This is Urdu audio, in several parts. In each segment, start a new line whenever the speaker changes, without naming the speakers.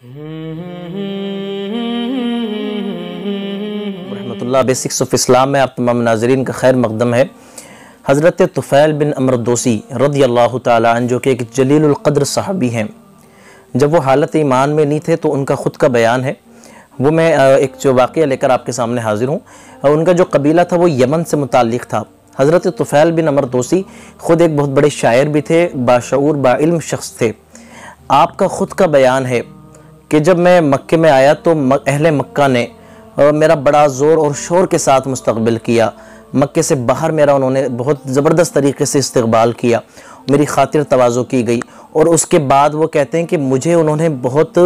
رحمۃ اللہ بیسکس آف اسلام میں آپ تمام ناظرین کا خیر مقدم ہے۔ حضرت طفیل بن عمرو دوسی رضی اللہ تعالیٰ عنہ جو کہ ایک جلیل القدر صحابی ہیں، جب وہ حالت ایمان میں نہیں تھے تو ان کا خود کا بیان ہے، وہ میں ایک جو واقعہ لے کر آپ کے سامنے حاضر ہوں۔ ان کا جو قبیلہ تھا وہ یمن سے متعلق تھا۔ حضرت طفیل بن عمرو دوسی خود ایک بہت بڑے شاعر بھی تھے، باشعور باعلم شخص تھے۔ آپ کا خود کا بیان ہے کہ جب میں مکے میں آیا تو اہل مکہ نے میرا بڑا زور اور شور کے ساتھ مستقبل کیا۔ مکے سے باہر میرا انہوں نے بہت زبردست طریقے سے استقبال کیا، میری خاطر تواضع کی گئی، اور اس کے بعد وہ کہتے ہیں کہ مجھے انہوں نے بہت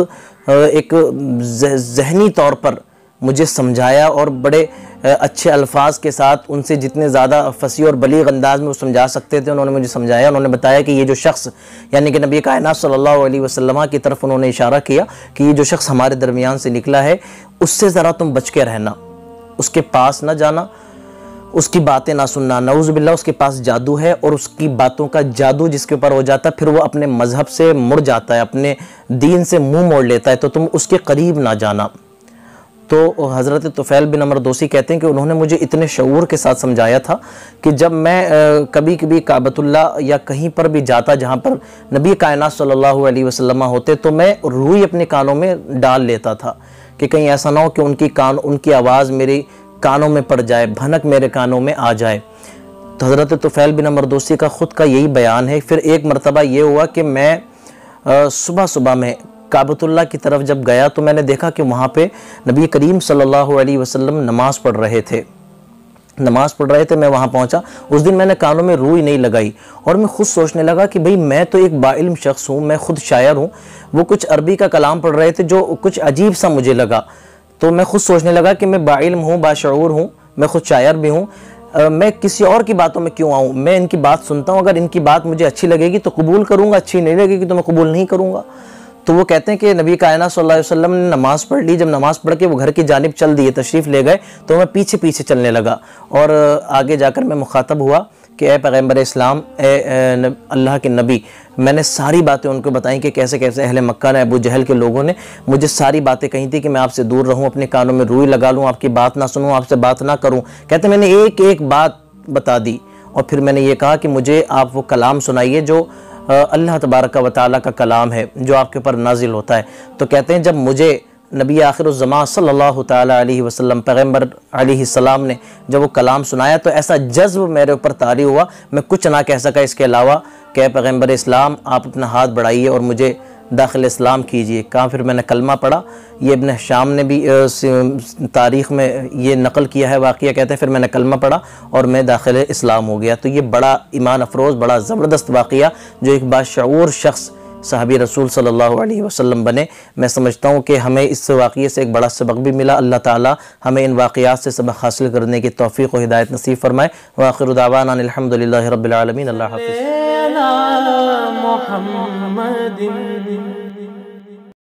ایک ذہنی طور پر مجھے سمجھایا، اور بڑے اچھے الفاظ کے ساتھ ان سے جتنے زیادہ فصیح اور بلیغ انداز میں وہ سمجھا سکتے تھے انہوں نے مجھے سمجھایا۔ انہوں نے بتایا کہ یہ جو شخص یعنی کہ نبی کائنات صلی اللہ علیہ وسلم کی طرف انہوں نے اشارہ کیا کہ یہ جو شخص ہمارے درمیان سے نکلا ہے اس سے ذرا تم بچ کے رہنا، اس کے پاس نہ جانا، اس کی باتیں نہ سننا، نعوذ باللہ اس کے پاس جادو ہے، اور اس کی باتوں کا جادو جس کے اوپر ہو جاتا ہے پھر وہ اپنے مذہب سے مڑ جاتا ہے، اپنے دین سے منہ موڑ لیتا ہے، تو تم اس کے قریب نہ جانا۔ تو حضرت طفیل بن عمرو دوسی کہتے ہیں کہ انہوں نے مجھے اتنے شعور کے ساتھ سمجھایا تھا کہ جب میں کبھی کبھی کعبۃ اللہ یا کہیں پر بھی جاتا جہاں پر نبی کائنات صلی اللہ علیہ وسلم ہوتے تو میں روئی اپنے کانوں میں ڈال لیتا تھا کہ کہیں ایسا نہ ہو کہ ان کی آواز میری کانوں میں پڑ جائے، بھنک میرے کانوں میں آ جائے۔ تو حضرت طفیل بن عمرو دوسی کا خود کا یہی بیان ہے۔ پھر ایک مرتبہ یہ ہوا کہ میں صبح میں کعبۃ اللہ کی طرف جب گیا تو میں نے دیکھا کہ وہاں پہ نبی کریم صلی اللہ علیہ وسلم نماز پڑھ رہے تھے، میں وہاں پہنچا۔ اس دن میں نے کانوں میں روئی نہیں لگائی، اور میں خود سوچنے لگا کہ بھئی میں تو ایک باعلم شخص ہوں، میں خود شاعر ہوں، وہ کچھ عربی کا کلام پڑھ رہے تھے جو کچھ عجیب سا مجھے لگا، تو میں خود سوچنے لگا کہ میں باعلم ہوں، باشعور ہوں، میں خود شاعر بھی ہوں، میں کسی اور کی باتوں میں کیوں آؤں؟ میں ان کی بات سنتا ہوں، اگر ان کی بات مجھے اچھی لگے گی تو قبول کروں گا، اچھی نہیں لگے گی تو میں قبول نہیں کروں گا۔ تو وہ کہتے ہیں کہ نبی کائنات صلی اللہ علیہ وسلم نے نماز پڑھ لی، جب نماز پڑھ کے وہ گھر کی جانب چل دیے، تشریف لے گئے، تو میں پیچھے پیچھے چلنے لگا، اور آگے جا کر میں مخاطب ہوا کہ اے پیغمبر اسلام، اے اللہ کے نبی، میں نے ساری باتیں ان کو بتائیں کہ کیسے کیسے اہل مکہ نے، ابو جہل کے لوگوں نے مجھے ساری باتیں کہی تھی کہ میں آپ سے دور رہوں، اپنے کانوں میں روئی لگا لوں، آپ کی بات نہ سنوں، آپ سے بات نہ کروں۔ کہتے ہیں میں نے ایک ایک بات بتا دی، اور پھر میں نے یہ کہا کہ مجھے آپ وہ کلام سنائیے جو اللہ تبارک و تعالیٰ کا کلام ہے، جو آپ کے اوپر نازل ہوتا ہے۔ تو کہتے ہیں جب مجھے نبی آخر الزمان صلی اللہ تعالیٰ علیہ وسلم پیغمبر علیہ السلام نے جب وہ کلام سنایا تو ایسا جذب میرے اوپر طاری ہوا، میں کچھ نہ کہہ سکا اس کے علاوہ کہ اے پیغمبر اسلام، آپ اپنا ہاتھ بڑھائیے اور مجھے داخل اسلام کیجئے۔ کہا پھر میں نے کلمہ پڑھا۔ یہ ابن شام نے بھی تاریخ میں یہ نقل کیا ہے واقعہ، کہتے ہیں پھر میں نے کلمہ پڑھا اور میں داخل اسلام ہو گیا۔ تو یہ بڑا ایمان افروز، بڑا زبردست واقعہ جو ایک باشعور شخص صحابی رسول صلی اللہ علیہ وسلم بنے۔ میں سمجھتا ہوں کہ ہمیں اس واقعے سے ایک بڑا سبق بھی ملا۔ اللہ تعالی ہمیں ان واقعات سے سبق حاصل کرنے کی توفیق و ہدایت نصیب فرمائے۔ وآخر دعوانا الحمدللہ رب العالمین۔ اللہ حافظ۔